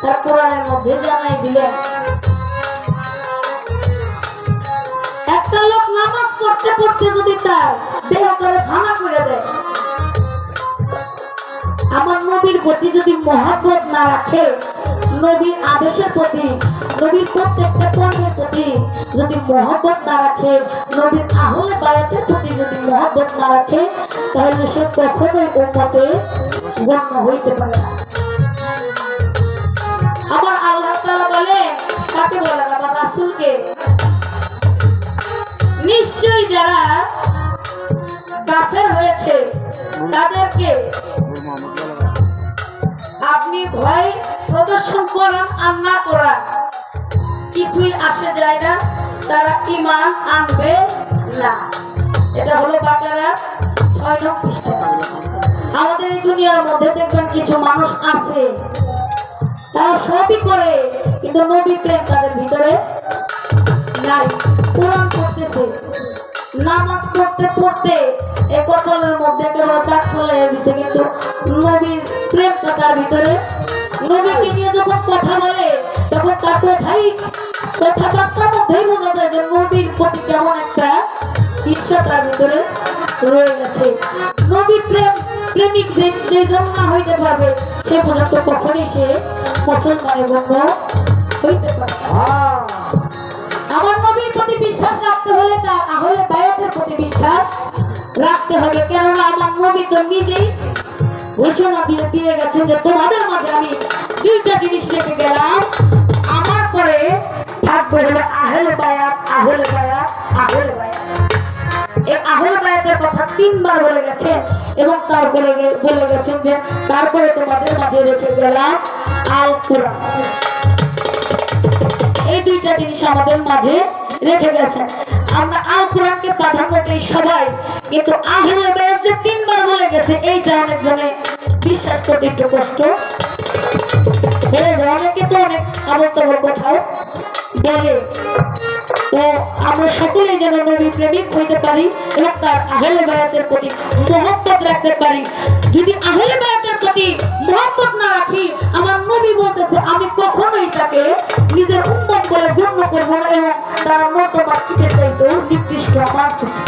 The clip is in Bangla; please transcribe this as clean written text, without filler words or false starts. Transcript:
তার কোরআনের মধ্যে জানাই দিলেন একটা লোক নামাজ পড়তে পড়তে যদি তার দেহ করে ভাঙা করে দেয়, আমার নবীর প্রতি যদি মহব্বত না রাখে, নবীর আদেশের প্রতি, নবীর প্রত্যেকটা কর্মের প্রতি যদি মহব্বত না রাখে, নবীর আহলে বায়াতের প্রতি যদি মহব্বত না রাখে, তাহলে সে কখনোই উম্মতে গণ্য হইতে পারে না। আমার আল্লাহ তাআলা বলে, কাকে বলেন? আমার রাসূলকে। নিশ্চয়ই যারা কাফের হয়েছে তাদেরকে আপনি ভয় প্রদর্শন করান আর না করান, কিছুই আসে যায় না, তারা ঈমান আনবে না। এটা হলো বাকারা 6 নং পৃষ্ঠা। আমাদের এই দুনিয়ার মধ্যে দেখবেন কিছু মানুষ আছে, তারা সবই করে কিন্তু নবী প্রেম তাদের ভিতরে নাই। কোরআন পড়তেছে, নামাজ পড়তে পড়তে এই কপালের মধ্যে কেবল দাগ চলে দিছে, কিন্তু নবীর প্রেমটা তার ভিতরে। নবীকে নিয়ে যখন কথা বলে তখন তার কথাবার্তার মধ্যেই বোঝা যায় যে নবীর প্রতি কেমন একটা ঈর্ষা তার ভিতরে রয়ে গেছে। নবী প্রেমিক যে জন্য হইতে পারবে সে পর্যন্ত কখনই সে মুসলমানের গণ্য হইতে পারবে। আমার নবীর প্রতি বিশ্বাস রাখতে হলে তার আহলে বায়াতের প্রতি বিশ্বাস রাখতে হবে, কেননা আমার নবী তো নিজেই ঘোষণা দিয়ে গেছেন যে তোমাদের মাঝে আমি 2টা জিনিস রেখে গেলাম, আমার পরে থাকবে হলো আহলে বায়াত, আহলে বায়াত, আহলে বায়াত। এই আহলে বায়াতের কথা 3বার বলে গেছেন এবং তারপরে বলে গেছেন যে তারপরে তোমাদের মাঝে রেখে গেলাম আল কুরআন। এই 2টা জিনিস আমাদের মাঝে রেখে গেছেন। আমরা আল কোরআনকে প্রাধান্য দেই সবাই, কিন্তু আহলে বায়াত যে 3বার বলে গেছে এইটা অনেকজনে বিশ্বাস করতে একটু কষ্ট হয়ে যায়। অনেকে তো অনেক আমল কোথাও বলে। তো আমরা সকলেই যেন নবী প্রেমিক হইতে পারি এবং তার আহলে বায়াতের প্রতি মহব্বত রাখতে পারি। যদি আহলে বায়াতের প্রতি মহব্বত না রাখি, আমার নবী বলতেছে আমি কখনোই তাকে নিজের উম্মত বলে গণ্য করবো না এবং তার মতবাদ চাইতেও নিকৃষ্ট আমার চোখে।